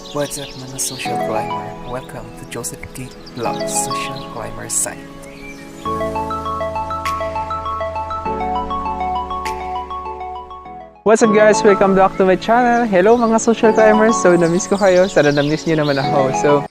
What's up mga social climber? Welcome to Joseph Cate Vlog Social Climber Site. What's up guys? Welcome back to my channel. Hello mga social climbers. So na-miss ko kayo. Sana na-miss nyo naman ako. So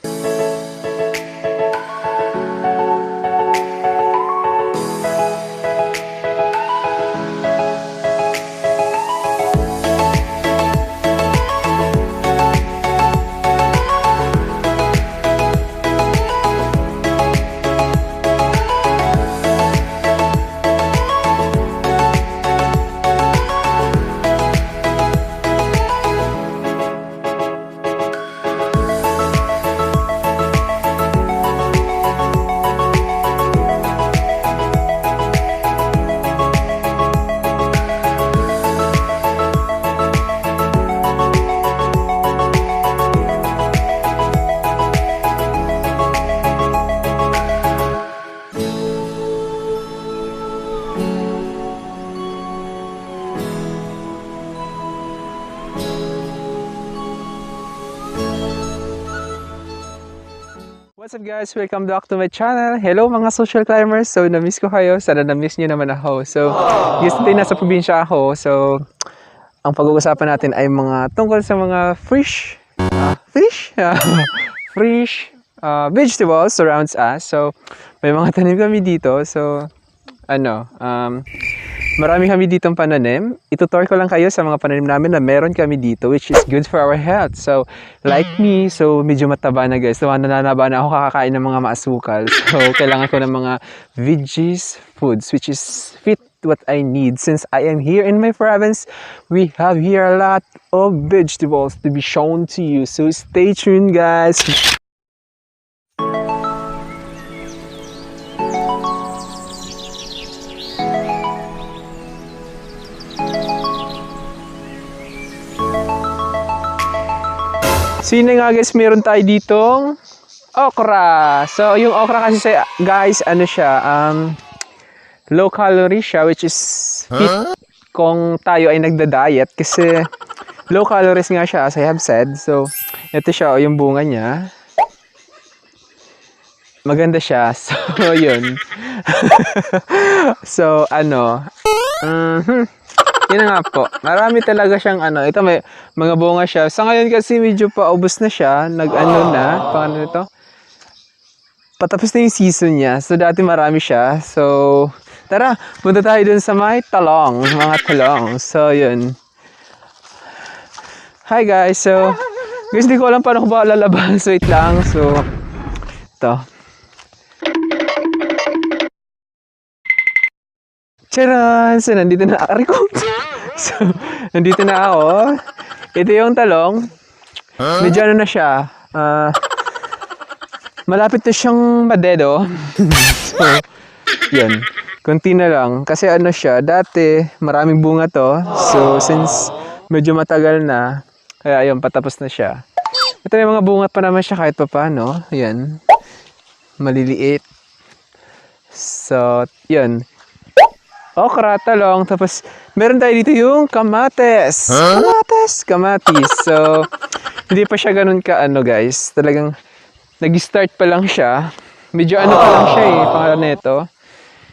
what's up guys? Welcome back to my channel. Hello mga social climbers. So na-miss ko kayo. Sana na-miss nyo naman ako. So yesterday nasa probinsya ako. So ang pag-uusapan natin ay mga tungkol sa mga fresh vegetables surrounds us. So may mga tanim kami dito. So marami kami ditong pananim. Itutur ko lang kayo sa mga pananim namin na meron kami dito, which is good for our health. So, like me, so medyo mataba na guys. So, nananaba na ako kakakain ng mga maasukal. So, kailangan ko ng mga veggies, foods, which is fit what I need. Since I am here in my province, we have here a lot of vegetables to be shown to you. So, stay tuned guys. So yun nga guys, meron tayo ditong okra. So yung okra kasi guys, low calorie siya, which is fit kung tayo ay nagda-diet kasi low calories nga siya as I have said. So ito siya, yung bunga niya. Maganda siya. So yun. So yun nga po. Marami talaga siyang ito may mga bunga siya. Sa ngayon kasi medyo paubos na siya. Paano ito? Patapos na yung season niya. So dati marami siya. So tara, punta tayo dun sa may talong. Mga talong. So yun. Hi guys. So guys, hindi ko alam paano ko ba lalabas. So wait lang. So ito. Charan! So nandito na ako. So, nandito na ako. Ito yung talong. Medyo na siya. Malapit na siyang madedo. So, yun. Kunti na lang. Kasi siya, dati maraming bunga to. So, since medyo matagal na, kaya yun, patapos na siya. Ito may mga bunga pa naman siya kahit pa paano. Yan. Maliliit. So, yun. Okra, talong, tapos meron tayo dito yung kamatis. Kamatis. So, hindi pa siya ganun ka guys. Talagang nag-start pa lang siya. Medyo pa lang siya pangalan nito.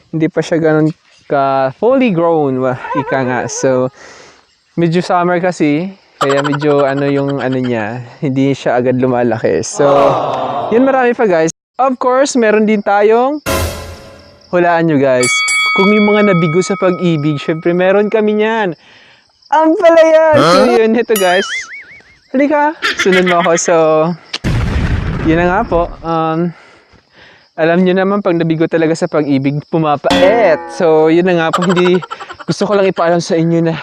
Hindi pa siya ganun ka fully grown, ika nga. So, medyo summer kasi, kaya medyo yung niya, hindi siya agad lumalaki. So, yun marami pa guys. Of course, meron din tayong, hulaan nyo guys. Kung yung mga nabigo sa pag-ibig, syempre meron kami niyan. Ampalaya! So yun, ito guys. Halika, sunod mo ako. So, yun na nga po. Alam nyo naman, pag nabigo talaga sa pag-ibig, pumapait. So, yun na nga po. Gusto ko lang ipaalam sa inyo na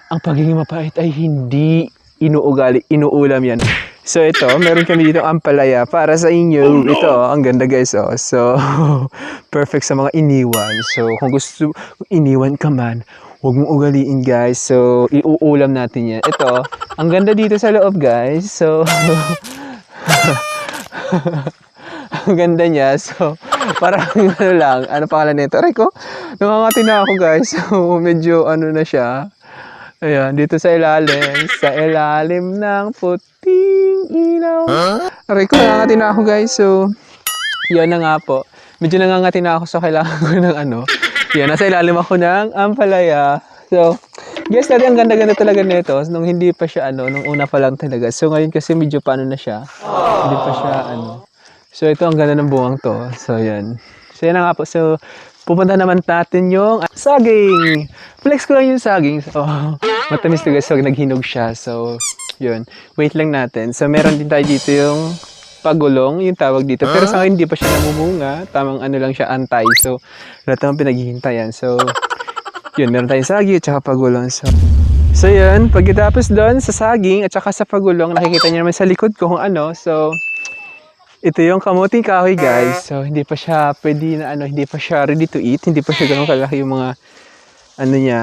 ang pagiging mapait ay hindi inuulam yan. So ito, meron kami dito ampalaya para sa inyo. Ito, ang ganda guys. So, perfect sa mga iniwan. So, kung gusto iniwan ka man, huwag mong ugaliin guys. So, iuulam natin yan. Ito, ang ganda dito sa loob guys. So, ang ganda niya. So, parang lang. Ano pangalan nito? Aray ko, nangangati na ako guys. So, medyo na siya. Ayan, dito sa ilalim ng puting ilaw. Aray ko, nangangati na ako guys. So, yun na nga po. Medyo nangangati na ako so kailangan ko ng ano. Yan, nasa ilalim ako ng ampalaya. So, guys, dati ang ganda-ganda talaga nito. Nung hindi pa siya ano, nung una pa lang talaga. So, ngayon kasi medyo paano na siya. Hindi pa siya ano. So, ito ang ganda ng bungang to. So, yan. So, yan na nga po. So, pupunta naman natin yung saging. Flex ko lang yung saging. So, matamis to guys. So, naghinog siya. So, yun. Wait lang natin. So, meron din tayo dito yung pagulong, yung tawag dito. Pero sa akin, hindi pa siya namumunga. Tamang ano lang siya, antay. So, lahat naman pinaghihintayan. So, yun, meron tayong saging at saka pagulong. So, yun. Pagkatapos doon sa saging at saka sa pagulong, nakikita niyo naman sa likod ko kung ano. So, ito yung kamuting kahoy, guys. So, hindi pa siya pwede na ano, hindi pa siya ready to eat. Hindi pa siya ganun kalaki yung mga ano niya,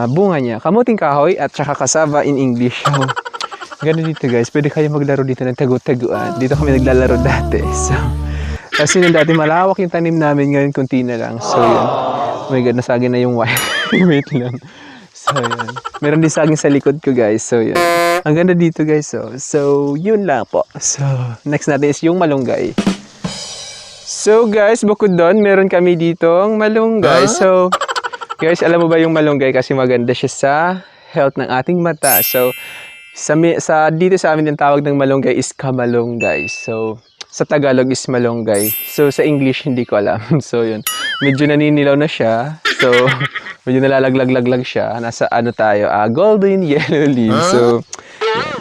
bunga niya. Kamuting kahoy at saka kasava in English. So, ganun dito guys, pwede kayo maglaro dito ng tagu-taguan. Dito kami naglalaro dati. So, kasi nung dati malawak yung tanim namin, ngayon kunti na lang. So, yun. Oh my God, nasagin na yung wire. Wait lang. So, yun. Meron din saging sa likod ko guys. So, yun. Ang ganda dito guys. So, yun lang po. So, next natin is yung malunggay. So, guys, bukod doon, meron kami ditong malunggay. So, guys, alam mo ba yung malunggay kasi maganda siya sa health ng ating mata. So, dito sa amin yung tawag ng malunggay is kamalunggay. So, sa Tagalog is malunggay. So, sa English, hindi ko alam. So, yun. Medyo naninilaw na siya. So, medyo nalalaglag-laglag siya. Nasa ano tayo, golden yellow leaf. So, yan.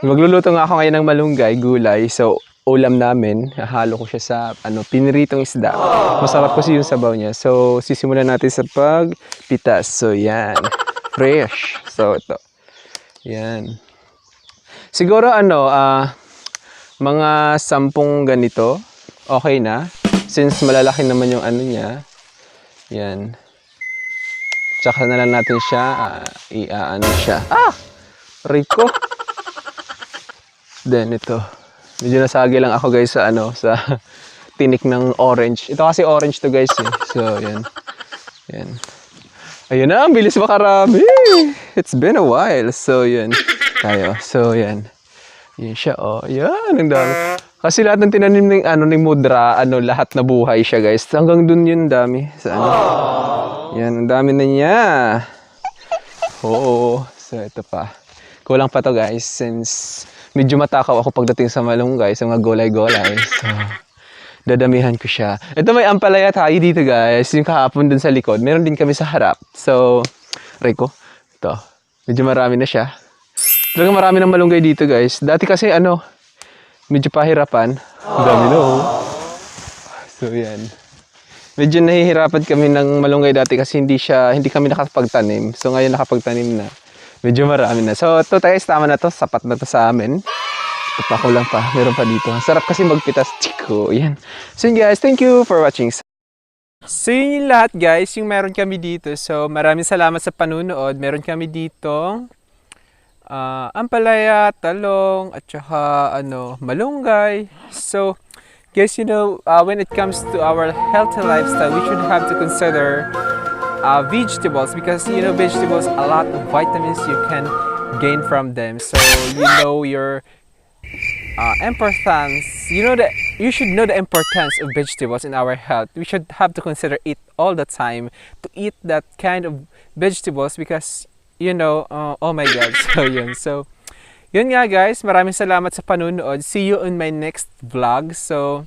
Magluluto nga ako ngayon ng malunggay, gulay. So, ulam namin. Halo ko siya sa piniritong isda. Masarap kasi yung sabaw niya. So, sisimulan natin sa pagpitas. So, yan. Fresh. So, ito. Yan. Siguro mga 10 ganito, okay na. Since malalaki naman yung ano niya. Yan. Tsaka na lang natin siya, ano siya. Rico. Then ito. Medyo nasagi lang ako guys sa sa tinik ng orange. Ito kasi orange to guys eh. So, yan. Yan. Ayun na, ang bilis makarami. It's been a while. So, yan. Tayo. So, yan. Yan siya, oh. Yan, ang dami. Kasi lahat ng tinanim ng mudra, lahat na buhay siya, guys. Hanggang dun yun, dami. Sa Yan, ang dami na niya. Oo. So, ito pa. Kulang pa to, guys. Since medyo matakaw ako pagdating sa malunggay, sa mga gulay-gulay. So, dadamihan ko siya. Ito may ampalaya tayo dito, guys. Yung kahapon dun sa likod. Meron din kami sa harap. So, Rico, ito. Medyo marami na siya. Talagang marami ng malunggay dito guys. Dati kasi medyo pahirapan. Ang dami na So yan. Medyo nahihirapan kami ng malunggay dati kasi hindi kami nakapagtanim. So ngayon nakapagtanim na. Medyo marami na. So ito guys, tama na to. Sapat na to sa amin. Ito lang pa. Meron pa dito. Sarap kasi magpitas. Chiko. Yan. So yun guys, thank you for watching. So yun yung lahat guys, yung meron kami dito. So maraming salamat sa panunood. Meron kami dito ampalaya, talong, at saka malunggay. So, guys, when it comes to our healthy lifestyle, we should have to consider vegetables because vegetables, a lot of vitamins you can gain from them. So, your importance. You should know the importance of vegetables in our health. We should have to consider it all the time to eat that kind of vegetables because oh my God. So, yun nga guys. Maraming salamat sa panunood. See you on my next vlog. So,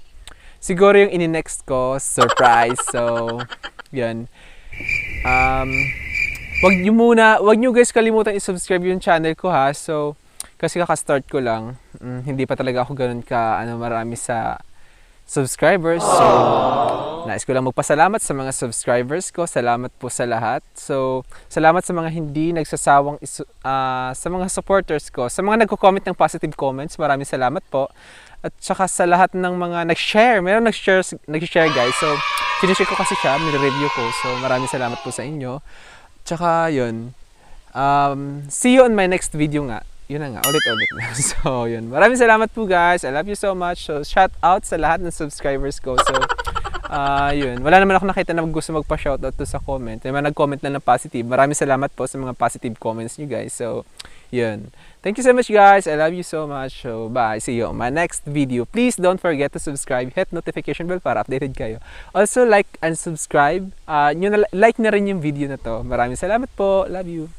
siguro yung ini-next ko, surprise. So, yun. Wag nyo guys kalimutan i-subscribe yung channel ko ha. So, kasi kaka-start ko lang. Hindi pa talaga ako ganun marami sa subscribers. So, nais ko lang magpasalamat sa mga subscribers ko. Salamat po sa lahat. So, salamat sa mga hindi nagsasawang sa mga supporters ko. Sa mga nagko-comment ng positive comments, maraming salamat po. At saka sa lahat ng mga nag-share. Meron nag-share guys. So, sinishare ko kasi siya, nire-review ko. So, maraming salamat po sa inyo. Tsaka, yun. See you on my next video nga. Yun na nga, ulit-ulit na. So, yun. Maraming salamat po guys. I love you so much. So, shout out sa lahat ng subscribers ko. So, Yun. Wala naman ako nakita na gusto magpa-shoutout to sa comment. May mga nag-comment na ng positive. Maraming salamat po sa mga positive comments nyo guys. So, yun. Thank you so much guys. I love you so much. So, bye. See you on my next video. Please don't forget to subscribe. Hit notification bell para updated kayo. Also, like and subscribe. Like na rin yung video na to. Maraming salamat po. Love you.